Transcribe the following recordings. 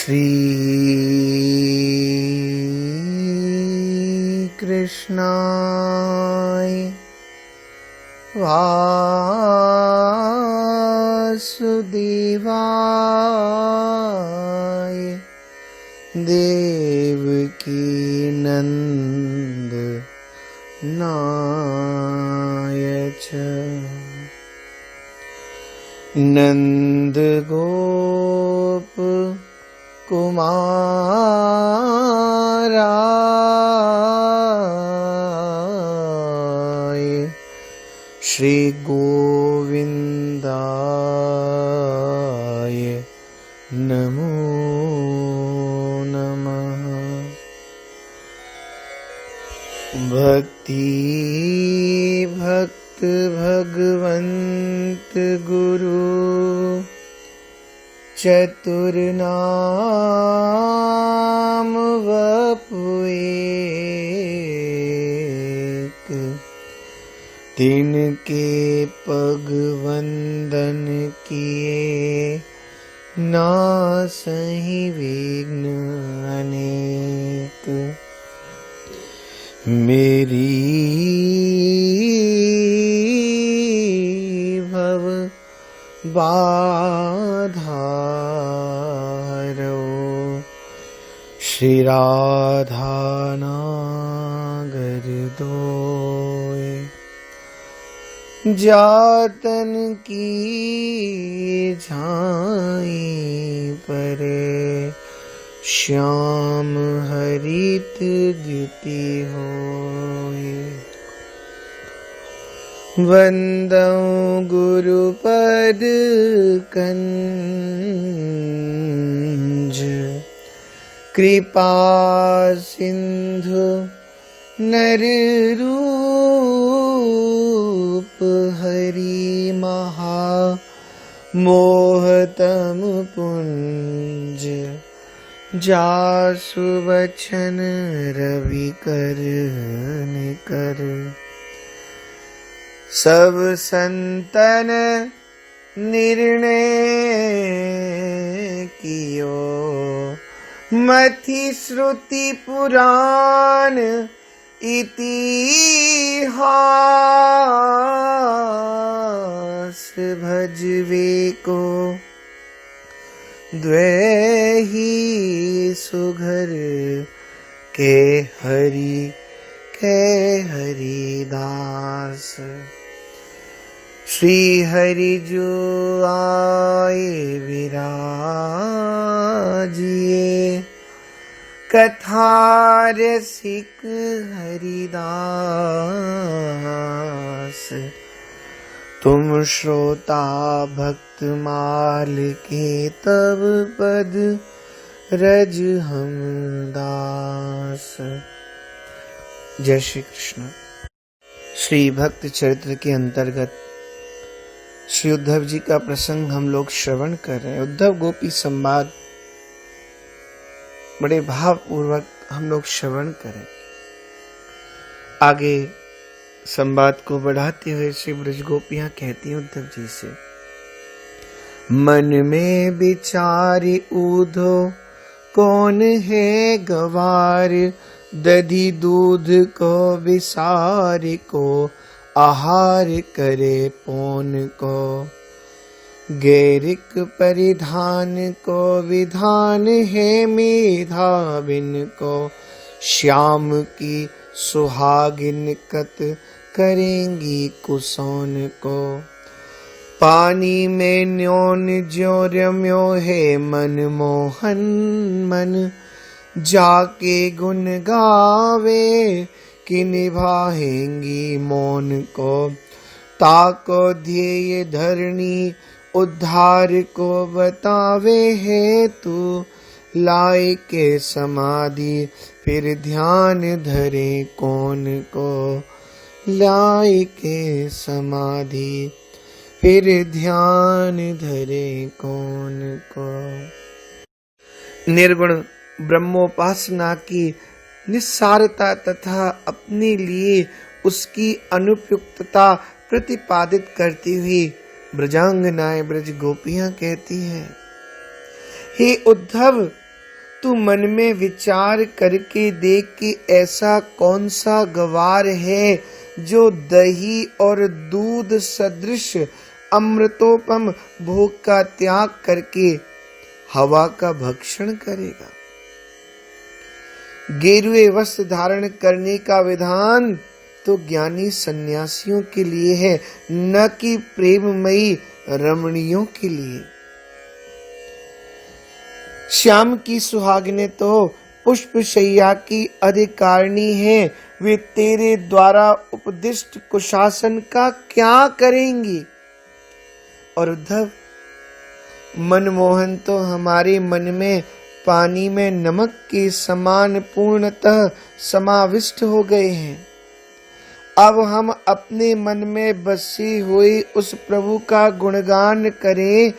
श्री कृष्णाय वासुदेवाय देवकी नंदनाय च नंदगोप कुमाराय श्री गोविंदाय नमो नमः। भक्ति भक्त भगवंत गुरु चतुर्नाम वपु एक, तिनके पग वंदन किए नासहि विघ्न अनेक। मेरी भव बाधारो श्री राधा नागर दोय। जातन की झाई परे श्याम हरित द्युति होय। वंदौ गुरुपद कंज कृपा सिंधु नर रूप हरि महा मोहतम पुंज। जासु वचन रवि कर निकर सब संतन निर्णय कियो। मथि श्रुति पुराण इतिहास भजवे को द्वैही सुघर के हरिदास। श्री हरि जो आए विराजिए कथा रसिक हरिदास। तुम श्रोता भक्त माल के तब पद रज हम दास। जय श्री कृष्ण। श्री भक्त चरित्र के अंतर्गत श्री उद्धव जी का प्रसंग हम लोग श्रवण कर रहे हैं। उद्धव गोपी संवाद बड़े भाव पूर्वक हम लोग श्रवण करें। आगे संवाद को बढ़ाते हुए श्री ब्रज गोपियां कहती हैं उद्धव जी से, मन में विचार ऊधो कौन है गवार। दधी दूध को विसार को आहार करे पौन को। गैरिक परिधान को विधान है मेधाविन को। श्याम की सुहागिन कत करेंगी कुसौन को। पानी में न्योन ज्यो रम्यो है मन मोहन मन। जाके गुण गावे कि निभाएंगी मौन को। ताको ध्येय धरणी उद्धार को बतावे है तू। लाए के समाधि फिर ध्यान धरे कौन को। लाए के समाधि फिर ध्यान धरे कौन को। निर्गुण ब्रह्मोपासना की निस्सारता तथा अपने लिए उसकी अनुपयुक्तता प्रतिपादित करती हुई ब्रजांगनाएं ब्रज गोपियां कहती हैं, हे उद्धव, तू मन में विचार करके देख कि ऐसा कौन सा गवार है जो दही और दूध सदृश अमृतोपम भोग का त्याग करके हवा का भक्षण करेगा। गेरुए वस्त्र धारण करने का विधान तो ज्ञानी सन्यासियों के लिए है, न कि प्रेममयी रमणियों के लिए। श्याम की सुहागिनें तो पुष्प शैया की अधिकारिणी है, वे तेरे द्वारा उपदिष्ट कुशासन का क्या करेंगी। और उद्धव, मनमोहन तो हमारे मन में पानी में नमक के समान पूर्णतः समाविष्ट हो गए हैं। अब हम अपने मन में बसी हुई उस प्रभु का गुणगान करें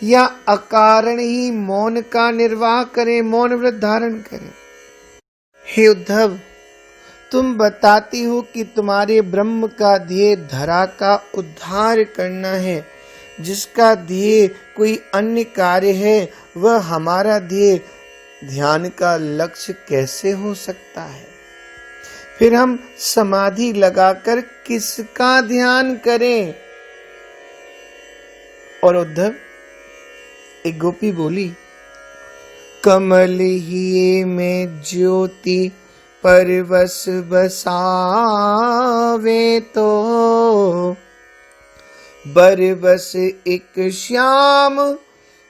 या अकारण ही मौन का निर्वाह करें, मौन व्रत धारण करें। हे उद्धव, तुम बताती हो कि तुम्हारे ब्रह्म का ध्येय धरा का उद्धार करना है, जिसका ध्येय कोई अन्य कार्य है वह हमारा ध्येय ध्यान का लक्ष्य कैसे हो सकता है। फिर हम समाधि लगाकर किसका ध्यान करें। और उद्धव, एक गोपी बोली, कमल ही में ज्योति परवश बसावे तो बरबस एक श्याम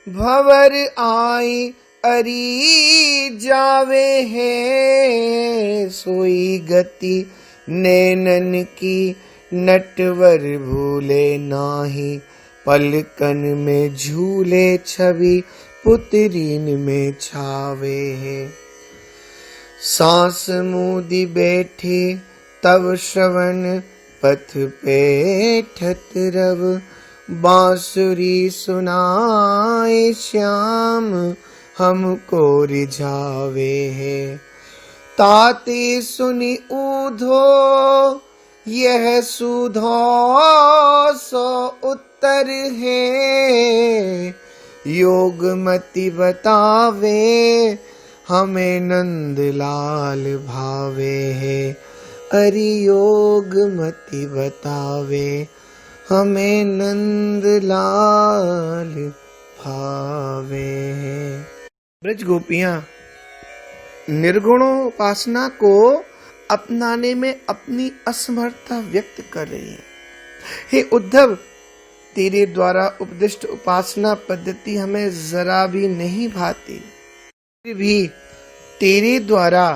भंवर आई अरी जावे है। सोई गति नैनन की नटवर भूले नाही, पलकन में झूले छवि पुतरीन में छावे है। सांस मूदी बैठे तब श्रवण पथ पे ठत रव, बांसुरी सुनाए श्याम हमको रिझावे है। ताते सुनी ऊधो यह सुधो सो उत्तर है, योग मति बतावे हमें नंद लाल भावे है। अरि योग मति बतावे हमें नंद लाल भावे है। ब्रज गोपियां निर्गुणोपासना को अपनाने में अपनी असमर्थता व्यक्त कर रही है। हे उद्धव, तेरे द्वारा उपदिष्ट उपासना पद्धति हमें जरा भी नहीं भाती, फिर भी तेरे द्वारा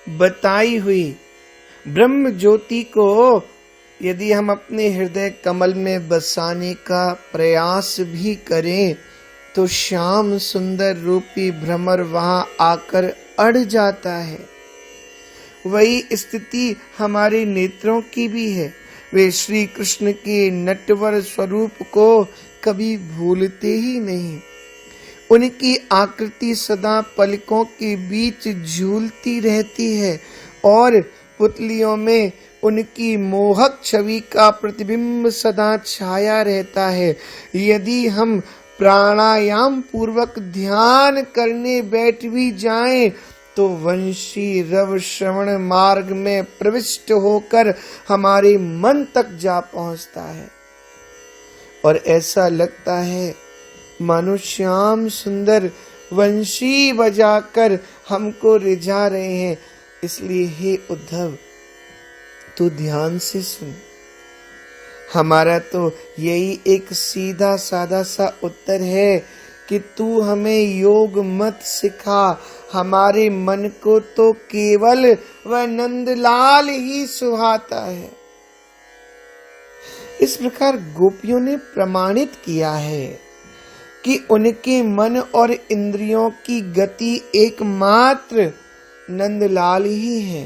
बताई हुई ब्रह्म ज्योति को यदि हम अपने हृदय कमल में बसाने का प्रयास भी करें तो श्याम सुंदर रूपी भ्रमर वहां आकर अड़ जाता है। वही स्थिति हमारे नेत्रों की भी है। वे श्री कृष्ण के नटवर स्वरूप को कभी भूलते ही नहीं। उनकी आकृति सदा पलकों के बीच झूलती रहती है और पुतलियों में उनकी मोहक छवि का प्रतिबिंब सदा छाया रहता है। यदि हम प्राणायाम पूर्वक ध्यान करने बैठ भी जाएं तो वंशी रव श्रवण मार्ग में प्रविष्ट होकर हमारे मन तक जा पहुंचता है और ऐसा लगता है मानो श्याम सुंदर वंशी बजाकर हमको रिझा रहे हैं। इसलिए हे उद्धव, तू ध्यान से सुन। हमारा तो यही एक सीधा साधा सा उत्तर है कि तू हमें योग मत सिखा। हमारे मन को तो केवल वह नंदलाल ही सुहाता है। इस प्रकार गोपियों ने प्रमाणित किया है कि उनके मन और इंद्रियों की गति एकमात्र नंदलाल ही है।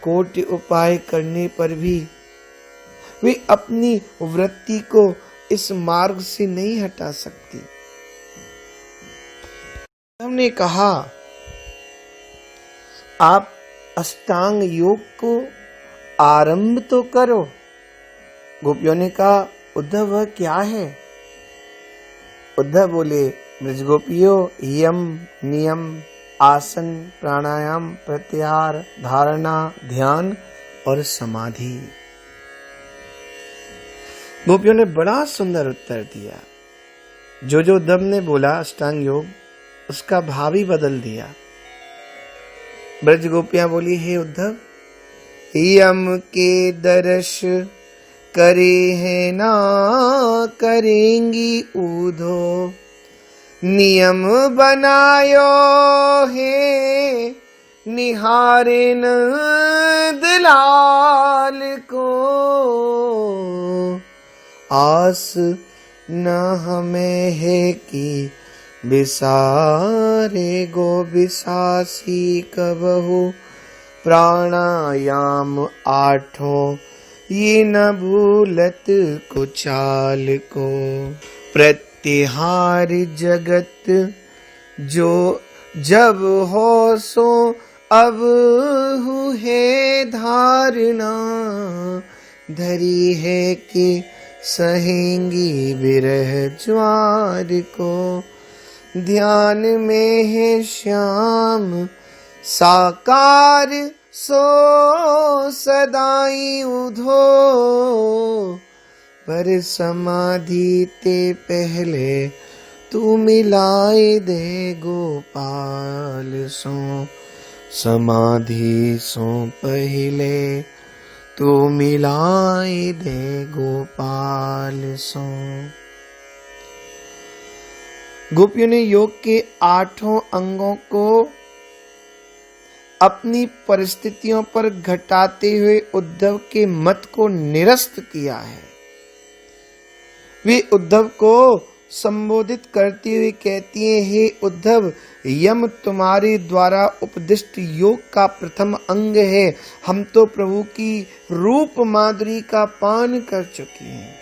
कोटि उपाय करने पर भी वे अपनी वृत्ति को इस मार्ग से नहीं हटा सकती। हमने कहा आप अष्टांग योग को आरंभ तो करो। गोपियों ने कहा उद्धव वह क्या है? उद्धव बोले ब्रजगोपियों यम नियम आसन प्राणायाम प्रत्याहार धारणा ध्यान और समाधि। गोपियों ने बड़ा सुंदर उत्तर दिया। जो उद्धव ने बोला अष्टांग योग, उसका भाव ही बदल दिया। ब्रज गोपियां बोली, हे उद्धव, यम के दर्श करे हैं ना करेंगी ऊधो, नियम बनायो है निहारे नंदलाल को, आस न हमें है कि बिसारे गो बिसासी कबहु, प्राणायाम आठों ये न भूलत कुचाल को, प्रत्याहार जगत जो जब हो सो अब है धारणा, धरी है कि सहेंगी विरह ज्वार को, ध्यान में है श्याम साकार सो सदाई उधो, पर समाधि ते पहले तू मिलाए दे गोपाल सो, समाधि सो पहले तू मिलाए दे गोपाल सो। गोपियों ने योग के 8 अंगों को अपनी परिस्थितियों पर घटाते हुए उद्धव के मत को निरस्त किया है। वे उद्धव को संबोधित करती हुई कहती हैं, हे उद्धव, यम तुम्हारे द्वारा उपदिष्ट योग का प्रथम अंग है। हम तो प्रभु की रूप माधुरी का पान कर चुके हैं,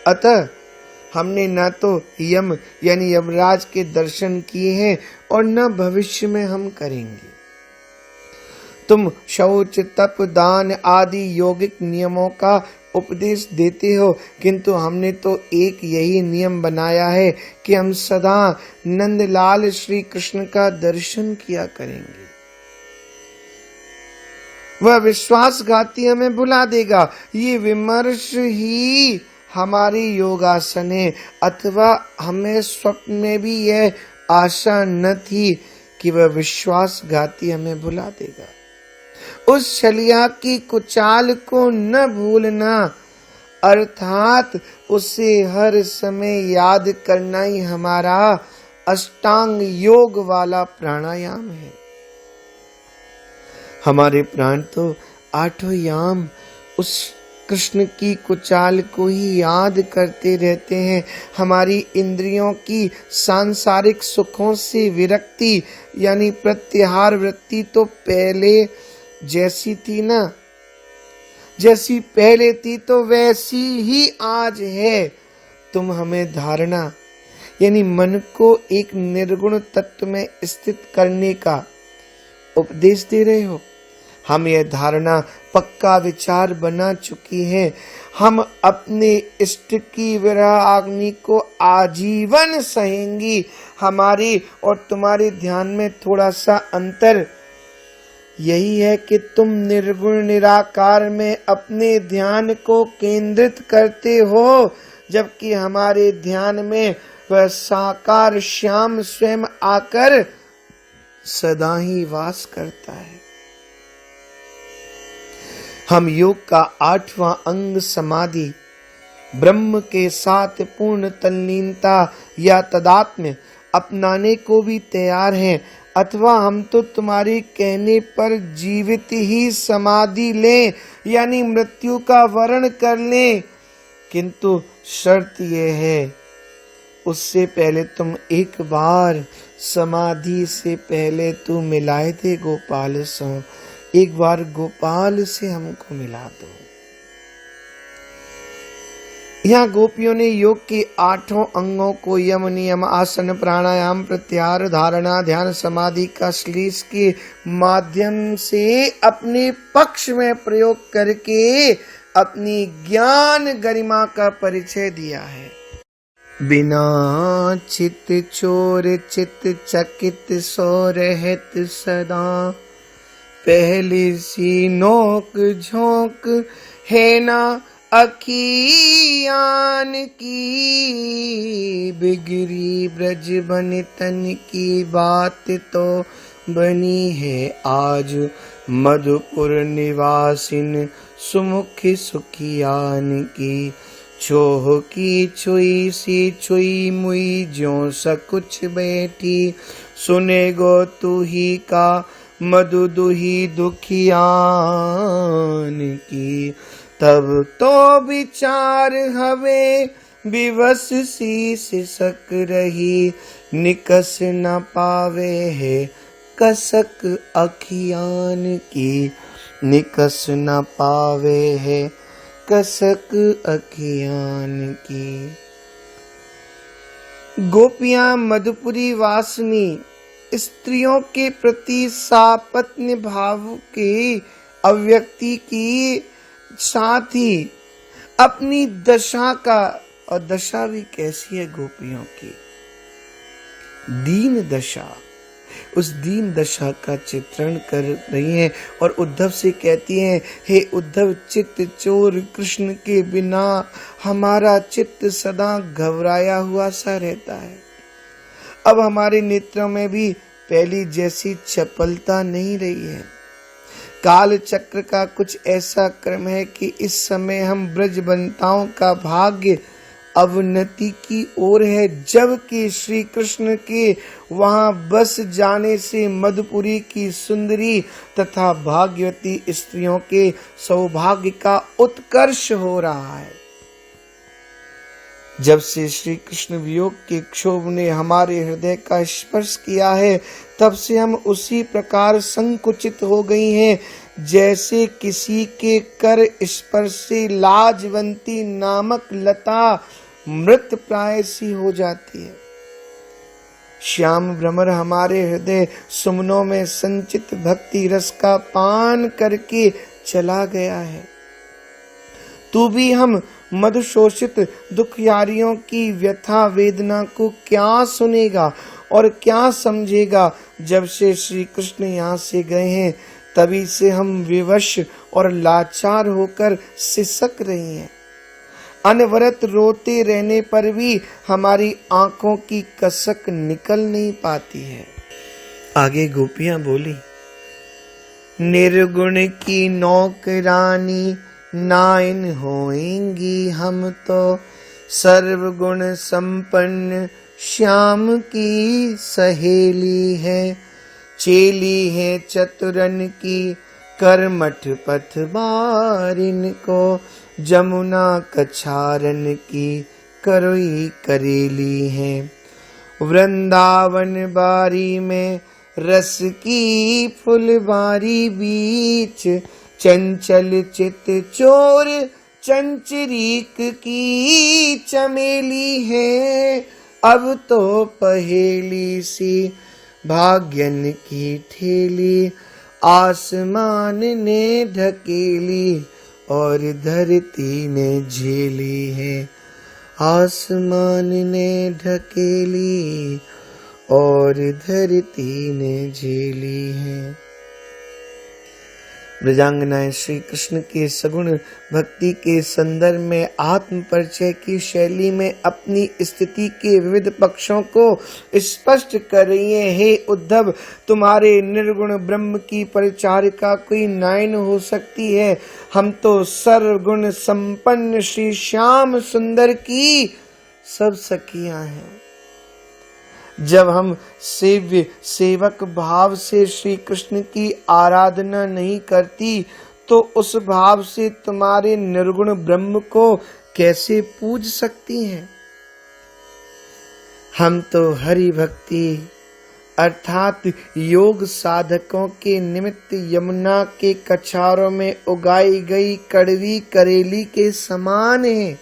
अतः हमने न तो यम यानी यमराज के दर्शन किए हैं और न भविष्य में हम करेंगे। तुम शौच तप दान आदि यौगिक नियमों का उपदेश देते हो, किंतु हमने तो एक यही नियम बनाया है कि हम सदा नंदलाल श्री कृष्ण का दर्शन किया करेंगे। वह विश्वासघाती हमें भुला देगा। ये विमर्श ही हमारी योगासन है, अथवा हमें स्वप्न में भी यह आशा न थी कि वह विश्वासघाती हमें भुला देगा। उस छलिया की कुचाल को न भूलना, अर्थात उसे हर समय याद करना ही हमारा अष्टांग योग वाला प्राणायाम है। हमारे प्राण तो 8 याम उस कृष्ण की कुचाल को ही याद करते रहते हैं। हमारी इंद्रियों की सांसारिक सुखों से विरक्ति यानी प्रत्याहार वृत्ति तो पहले जैसी थी ना, जैसी पहले थी तो वैसी ही आज है। तुम हमें धारणा यानी मन को एक निर्गुण तत्व में स्थित करने का उपदेश दे रहे हो। हम यह धारणा पक्का विचार बना चुकी हैं। हम अपने इष्ट की विरह अग्नि को आजीवन सहेंगी। हमारी और तुम्हारे ध्यान में थोड़ा सा अंतर यही है कि तुम निर्गुण निराकार में अपने ध्यान को केंद्रित करते हो, जबकि हमारे ध्यान में वह साकार श्याम स्वयं आकर सदा ही वास करता है। हम योग का 8वां अंग समाधि ब्रह्म के साथ पूर्ण तल्लीनता या तदात्म्य अपनाने को भी तैयार हैं, अथवा हम तो तुम्हारे कहने पर जीवित ही समाधि लें यानी मृत्यु का वरण कर लें, किंतु शर्त यह है उससे पहले तुम एक बार समाधि से पहले तू मिलाए थे गोपाल सो, एक बार गोपाल से हमको मिला दो। यहाँ गोपियों ने योग के 8 अंगों को यम नियम आसन प्राणायाम प्रत्याहार धारणा ध्यान समाधि का श्लेष के माध्यम से अपने पक्ष में प्रयोग करके अपनी ज्ञान गरिमा का परिचय दिया है। बिना चित चोर चित चकित सो रहत सदा, पहली सी नोक झोंक है ना अखियान की, बिगड़ी ब्रज बन तन की बात तो बनी है आज, मधुपुर निवासिन सुमुखी सुखियान की, छोह की छुई सी छुई मुई ज्यों सकुच बैठी, सुने गो तू ही का मधु दुही दुखियान की, तब तो विचार हवे विवश सी सिसक रही, निकस न पावे है कसक अखियान की, निकस न पावे है कसक अखियान की। गोपियां मधुपुरी वासिनी स्त्रियों के प्रति सापत्न्य भाव के अभिव्यक्ति की साथ ही अपनी दशा का, और दशा भी कैसी है गोपियों की, दीन दशा, उस दीन दशा का चित्रण कर रही हैं और उद्धव से कहती हैं, हे उद्धव, चित्त चोर कृष्ण के बिना हमारा चित्त सदा घबराया हुआ सा रहता है। अब हमारे नेत्रों में भी पहली जैसी चपलता नहीं रही है। काल चक्र का कुछ ऐसा क्रम है कि इस समय हम ब्रजबंताओं का भाग्य अवनति की ओर है, जबकि श्री कृष्ण के वहां बस जाने से मधुपुरी की सुंदरी तथा भाग्यवती स्त्रियों के सौभाग्य का उत्कर्ष हो रहा है। जब से श्री कृष्ण वियोग के क्षोभ ने हमारे हृदय का स्पर्श किया है, तब से हम उसी प्रकार संकुचित हो गई हैं, जैसे किसी के कर स्पर्श से लाजवंती नामक लता मृत प्राय सी हो जाती है। श्याम भ्रमर हमारे हृदय सुमनों में संचित भक्ति रस का पान करके चला गया है। तू भी हम मधुशोषित दुखियारियों की व्यथा वेदना को क्या सुनेगा और क्या समझेगा। जब से श्री कृष्ण यहाँ से गए हैं, तभी से हम विवश और लाचार होकर सिसक रही हैं। अनवरत रोते रहने पर भी हमारी आंखों की कसक निकल नहीं पाती है। आगे गोपियां बोली, निर्गुण की नौकरानी नाइन होएंगी हम तो, सर्वगुण संपन्न श्याम की सहेली है, चेली है चतुरन की कर्मठ पथ बारिन को, जमुना कछारन की करोई करेली है। वृंदावन बारी में रस की फुलबारी बीच, चंचल चित चोर चंचरीक की चमेली है। अब तो पहेली सी भाग्यन की ठेली, आसमान ने ढकेली और धरती ने झेली है। आसमान ने ढकेली और धरती ने झेली है। ब्रजांगनाएं श्री कृष्ण के सगुण भक्ति के संदर्भ में आत्म परिचय की शैली में अपनी स्थिति के विविध पक्षों को स्पष्ट कर रही हैं। हे उद्धव, तुम्हारे निर्गुण ब्रह्म की परिचारिका कोई नाइन हो सकती है। हम तो सर्वगुण संपन्न श्री श्याम सुंदर की सब सखियां हैं। जब हम सेव्य सेवक भाव से श्री कृष्ण की आराधना नहीं करती, तो उस भाव से तुम्हारे निर्गुण ब्रह्म को कैसे पूज सकती हैं। हम तो हरि भक्ति अर्थात योग साधकों के निमित्त यमुना के कछारों में उगाई गई कड़वी करेली के समान हैं।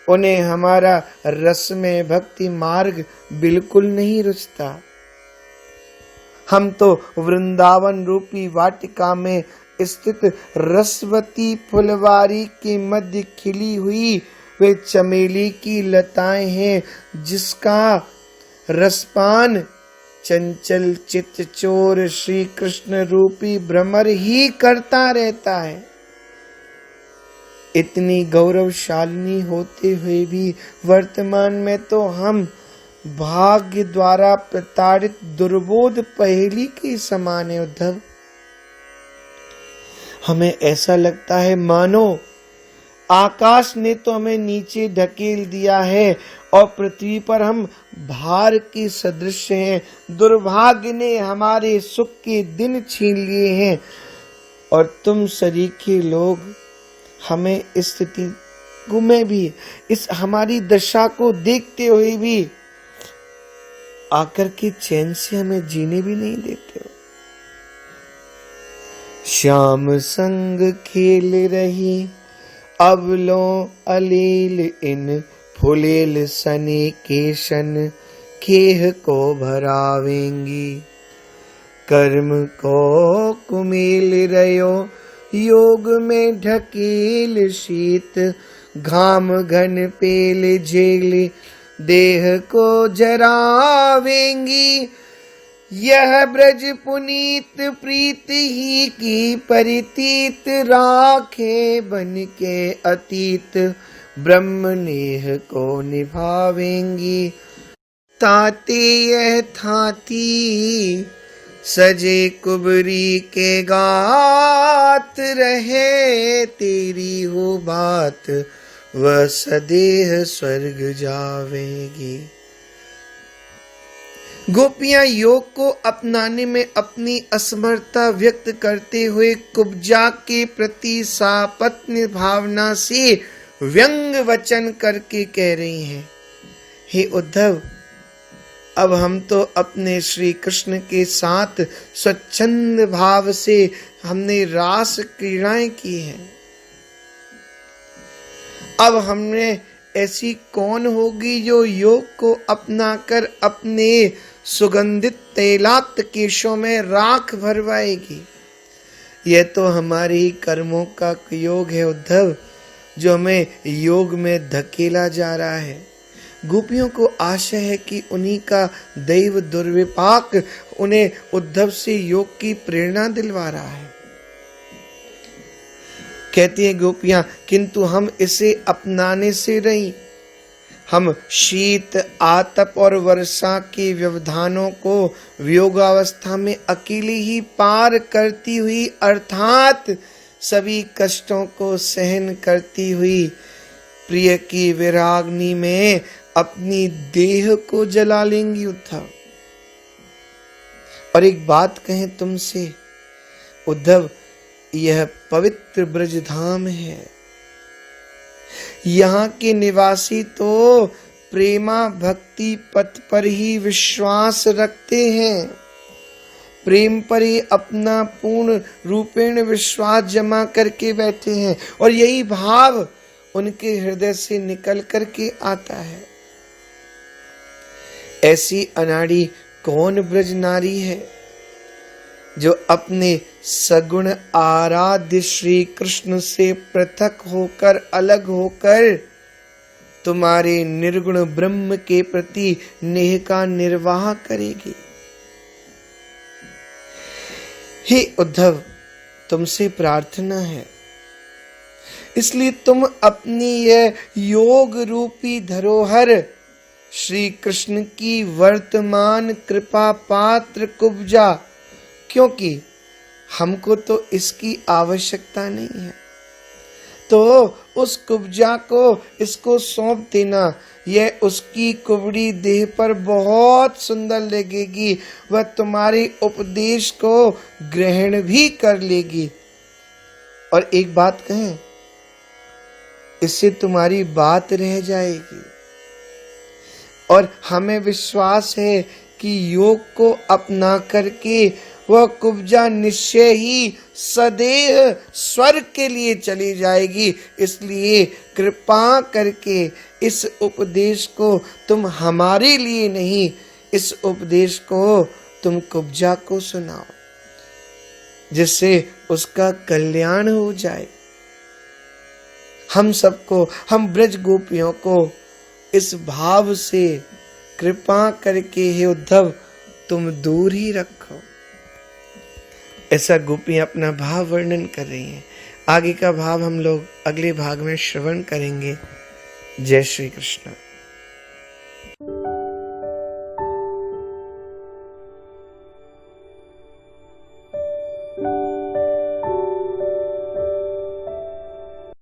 उन्हें हमारा रस में भक्ति मार्ग बिल्कुल नहीं रुचता। हम तो वृंदावन रूपी वाटिका में स्थित रसवती फुलवारी के मध्य खिली हुई वे चमेली की लताएं हैं जिसका रसपान चंचल चित्त चोर श्री कृष्ण रूपी भ्रमर ही करता रहता है। इतनी गौरवशालिनी होते हुए भी वर्तमान में तो हम भाग्य द्वारा प्रताड़ित दुर्बोध पहेली के समान है। उद्धव, हमें ऐसा लगता है मानो आकाश ने तो हमें नीचे ढकेल दिया है और पृथ्वी पर हम भार के सदृश हैं। दुर्भाग्य ने हमारे सुख के दिन छीन लिए हैं और तुम सरीखे लोग हमें इस स्थिति में भी, इस हमारी दशा को देखते हुए भी आकर के चैन से हमें जीने भी नहीं देते हो। श्याम संग खेल रही अबलो अलील इन फुलेल सने केशन खेह को भरावेंगी। कर्म को कुमेल रयो योग में ढकेल शीत घाम घन पेल झेल देह को जरावेंगी। यह ब्रज पुनीत प्रीत ही की परितीत राखे बन के अतीत ब्रह्म नेह को निभावेंगी। ताते यह थाती सजे कुबरी के गात रहे तेरी हो बात वह सदेह स्वर्ग जावेगी। गोपियां योग को अपनाने में अपनी असमर्थता व्यक्त करते हुए कुब्जा के प्रति सापत्न भावना से व्यंग वचन करके कह रही हैं, हे उद्धव, अब हम तो अपने श्री कृष्ण के साथ स्वच्छंद भाव से हमने रास क्रीड़ाएं की हैं। अब हमने ऐसी कौन होगी जो योग को अपनाकर अपने सुगंधित तैलाक्त केशों में राख भरवाएगी। यह तो हमारे ही कर्मों का योग है उद्धव, जो हमें योग में धकेला जा रहा है। गोपियों को आशा है कि उन्हीं का दैव दुर्विपाक उन्हें उद्धव से योग की प्रेरणा दिलवा रहा है। कहती हैं गोपियां, किंतु हम इसे अपनाने से नहीं, हम शीत आतप और वर्षा के व्यवधानों को वियोगावस्था में अकेली ही पार करती हुई अर्थात सभी कष्टों को सहन करती हुई प्रिय की विराग्नि में अपनी देह को जला लेंगी उद्धव। और एक बात कहें तुमसे उद्धव, यह पवित्र ब्रजधाम है। यहाँ के निवासी तो प्रेमा भक्ति पथ पर ही विश्वास रखते हैं, प्रेम पर ही अपना पूर्ण रूपेण विश्वास जमा करके बैठे हैं और यही भाव उनके हृदय से निकल करके आता है। ऐसी अनाड़ी कौन ब्रज नारी है जो अपने सगुण आराध्य श्री कृष्ण से पृथक होकर, अलग होकर तुम्हारे निर्गुण ब्रह्म के प्रति नेह का निर्वाह करेगी। हे उद्धव, तुमसे प्रार्थना है, इसलिए तुम अपनी यह योग रूपी धरोहर श्री कृष्ण की वर्तमान कृपा पात्र कुब्जा, क्योंकि हमको तो इसकी आवश्यकता नहीं है, तो उस कुब्जा को इसको सौंप देना। यह उसकी कुबड़ी देह पर बहुत सुंदर लगेगी, वह तुम्हारे उपदेश को ग्रहण भी कर लेगी। और एक बात कहें, इससे तुम्हारी बात रह जाएगी और हमें विश्वास है कि योग को अपना करके वह कुब्जा निश्चय ही सदैव स्वर्ग के लिए चली जाएगी। इसलिए कृपा करके इस उपदेश को तुम हमारे लिए नहीं, इस उपदेश को तुम कुब्जा को सुनाओ, जिससे उसका कल्याण हो जाए। हम सबको, हम ब्रज गोपियों को इस भाव से कृपा करके हे उद्धव तुम दूर ही रखो। ऐसा गोपियां अपना भाव वर्णन कर रही हैं। आगे का भाव हम लोग अगले भाग में श्रवण करेंगे। जय श्री कृष्ण।